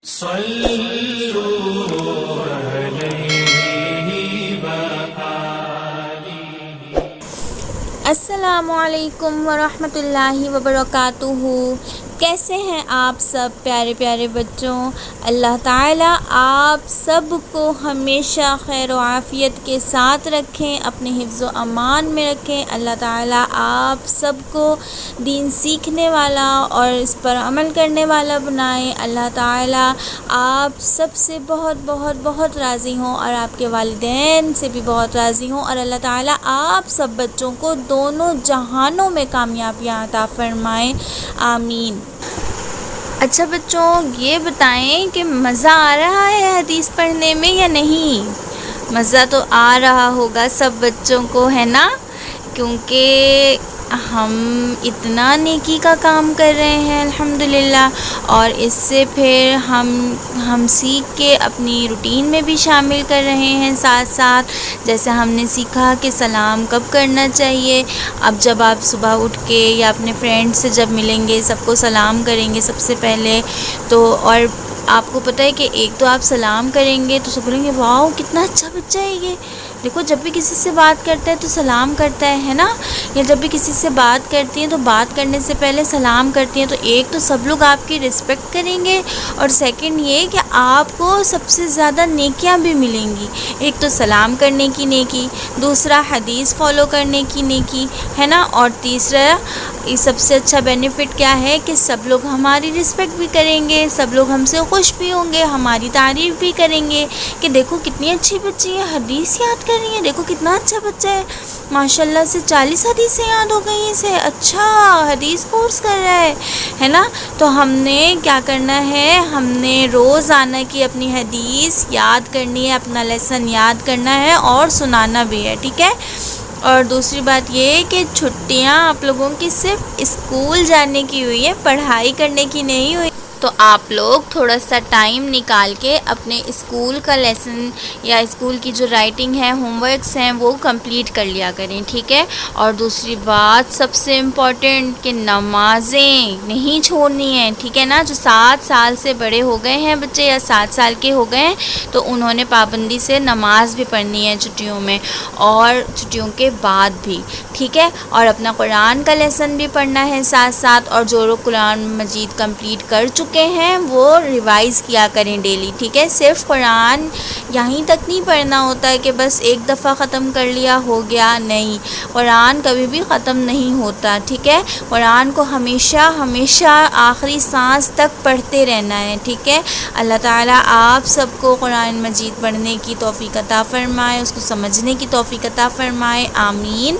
صلوا علیہ وآلہ۔ السلام علیکم ورحمۃ اللہ وبرکاتہ۔ کیسے ہیں آپ سب پیارے پیارے بچوں؟ اللہ تعالیٰ آپ سب کو ہمیشہ خیر و عافیت کے ساتھ رکھیں، اپنے حفظ و امان میں رکھیں۔ اللہ تعالیٰ آپ سب کو دین سیکھنے والا اور اس پر عمل کرنے والا بنائیں۔ اللہ تعالیٰ آپ سب سے بہت بہت بہت راضی ہوں اور آپ کے والدین سے بھی بہت راضی ہوں، اور اللہ تعالیٰ آپ سب بچوں کو دونوں جہانوں میں کامیابیاں عطا فرمائیں، آمین۔ اچھا بچوں، یہ بتائیں کہ مزہ آ رہا ہے حدیث پڑھنے میں یا نہیں؟ مزہ تو آ رہا ہوگا سب بچوں کو، ہے نا؟ کیونکہ ہم اتنا نیکی کا کام کر رہے ہیں الحمدللہ، اور اس سے پھر ہم سیکھ کے اپنی روٹین میں بھی شامل کر رہے ہیں ساتھ ساتھ۔ جیسے ہم نے سیکھا کہ سلام کب کرنا چاہیے، اب جب آپ صبح اٹھ کے یا اپنے فرینڈ سے جب ملیں گے سب کو سلام کریں گے سب سے پہلے، تو اور آپ کو پتہ ہے کہ ایک تو آپ سلام کریں گے تو سب بولیں گے واؤ کتنا اچھا بچہ ہے یہ، دیکھو جب بھی کسی سے بات کرتا ہے تو سلام کرتا ہے نا، یا جب بھی کسی سے بات کرتی ہیں تو بات کرنے سے پہلے سلام کرتی ہیں، تو ایک تو سب لوگ آپ کی رسپیکٹ کریں گے، اور سیکنڈ یہ کہ آپ کو سب سے زیادہ نیکیاں بھی ملیں گی۔ ایک تو سلام کرنے کی نیکی، دوسرا حدیث فالو کرنے کی نیکی، ہے نا، اور تیسرا سب سے اچھا بینیفٹ کیا ہے کہ سب لوگ ہماری رسپیکٹ بھی کریں گے، سب لوگ ہم سے خوش بھی ہوں گے، ہماری تعریف بھی کریں گے کہ دیکھو کتنی اچھی بچی ہے، حدیث یاد کر رہی ہے، دیکھو کتنا اچھا بچہ ہے، ماشاءاللہ سے 40 حدیثیں یاد ہو گئی ہیں اسے، اچھا حدیث کورس کر رہا ہے نا۔ تو ہم نے کیا کرنا ہے، ہم نے روزانہ کی اپنی حدیث یاد کرنی ہے، اپنا لیسن یاد کرنا ہے اور سنانا بھی ہے، ٹھیک ہے۔ اور دوسری بات یہ کہ چھٹیاں آپ لوگوں کی صرف اسکول جانے کی ہوئی ہے، پڑھائی کرنے کی نہیں ہوئی، تو آپ لوگ تھوڑا سا ٹائم نکال کے اپنے اسکول کا لیسن یا اسکول کی جو رائٹنگ ہے، ہوم ورکس ہیں، وہ کمپلیٹ کر لیا کریں، ٹھیک ہے۔ اور دوسری بات سب سے امپورٹنٹ کہ نمازیں نہیں چھوڑنی ہیں، ٹھیک ہے نا۔ جو 7 سال سے بڑے ہو گئے ہیں بچے یا 7 سال کے ہو گئے ہیں تو انہوں نے پابندی سے نماز بھی پڑھنی ہے چھٹیوں میں اور چھٹیوں کے بعد بھی، ٹھیک ہے۔ اور اپنا قرآن کا لیسن بھی پڑھنا ہے ساتھ ساتھ، اور جو لوگ قرآن مجید کمپلیٹ کر چکے ہیں وہ ریوائز کیا کریں ڈیلی، ٹھیک ہے۔ صرف قرآن یہیں تک نہیں پڑھنا ہوتا ہے کہ بس ایک دفعہ ختم کر لیا ہو گیا، نہیں، قرآن کبھی بھی ختم نہیں ہوتا، ٹھیک ہے۔ قرآن کو ہمیشہ ہمیشہ آخری سانس تک پڑھتے رہنا ہے، ٹھیک ہے۔ اللہ تعالیٰ آپ سب کو قرآن مجید پڑھنے کی توفیق عطا فرمائے، اس کو سمجھنے کی توفیق عطا فرمائے، آمین۔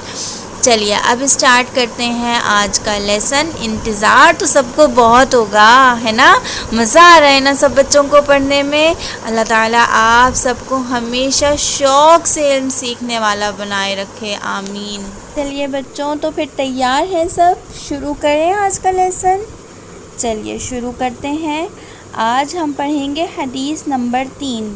چلیے اب اسٹارٹ کرتے ہیں آج کا لیسن۔ انتظار تو سب کو بہت ہوگا، ہے نا، مزہ آ رہا ہے نا سب بچوں کو پڑھنے میں۔ اللہ تعالیٰ آپ سب کو ہمیشہ شوق سے علم سیکھنے والا بنائے رکھے، آمین۔ چلیے بچوں تو پھر تیار ہیں سب، شروع کریں آج کا لیسن؟ چلیے شروع کرتے ہیں۔ آج ہم پڑھیں گے حدیث نمبر 3۔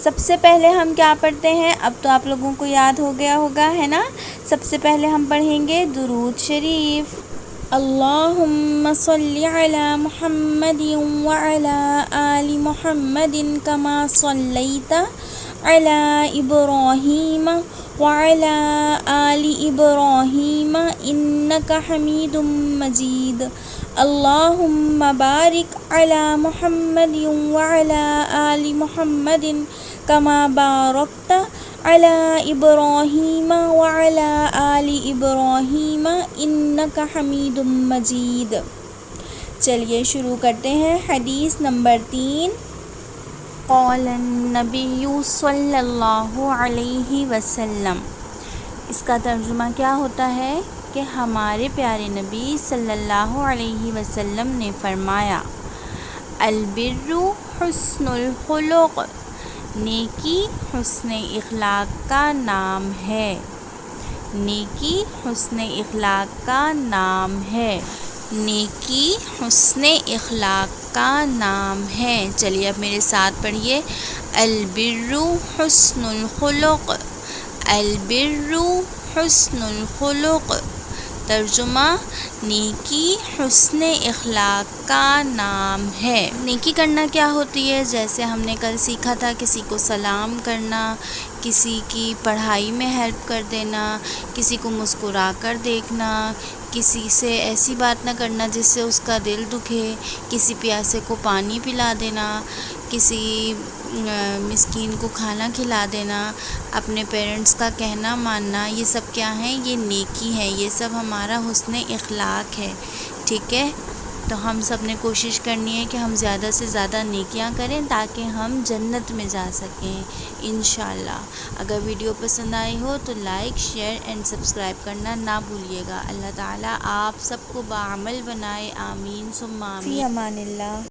سب سے پہلے ہم کیا پڑھتے ہیں، اب تو آپ لوگوں کو یاد ہو گیا ہوگا، ہے نا۔ سب سے پہلے ہم پڑھیں گے درود شریف۔ اللہم صلی علی محمد وعلی آل محمد کما صلیت علی ابراہیم وعلی آل ابراہیم انک حمید مجید۔ اللہم بارک علی محمد وعلی آل محمد کما بارکت علی ابراہیم وعلی آل ابراہیم انک حمید مجید۔ چلیے شروع کرتے ہیں حدیث نمبر 3۔ قال النبی صلی اللہ علیہ وسلم، اس کا ترجمہ کیا ہوتا ہے کہ ہمارے پیارے نبی صلی اللہ علیہ وسلم نے فرمایا، البر حسن الخلق، نیکی حسن اخلاق کا نام ہے، نیکی حسن اخلاق کا نام ہے، نیکی حسن اخلاق کا نام ہے۔ چلیے اب میرے ساتھ پڑھیے، البر حسن الخلق، البر حسن الخلق۔ ترجمہ نیکی حسن اخلاق کا نام ہے۔ نیکی کرنا کیا ہوتی ہے؟ جیسے ہم نے کل سیکھا تھا، کسی کو سلام کرنا، کسی کی پڑھائی میں ہیلپ کر دینا، کسی کو مسکرا کر دیکھنا، کسی سے ایسی بات نہ کرنا جس سے اس کا دل دکھے، کسی پیاسے کو پانی پلا دینا، کسی مسکین کو کھانا کھلا دینا، اپنے پیرنٹس کا کہنا ماننا، یہ سب کیا ہیں؟ یہ نیکی ہے، یہ سب ہمارا حسن اخلاق ہے، ٹھیک ہے؟ تو ہم سب نے کوشش کرنی ہے کہ ہم زیادہ سے زیادہ نیکیاں کریں تاکہ ہم جنت میں جا سکیں انشاءاللہ۔ اگر ویڈیو پسند آئی ہو تو لائک، شیئر اینڈ سبسکرائب کرنا نہ بھولیے گا۔ اللہ تعالیٰ آپ سب کو باعمل بنائے، آمین ثم آمین۔ فی امان اللہ۔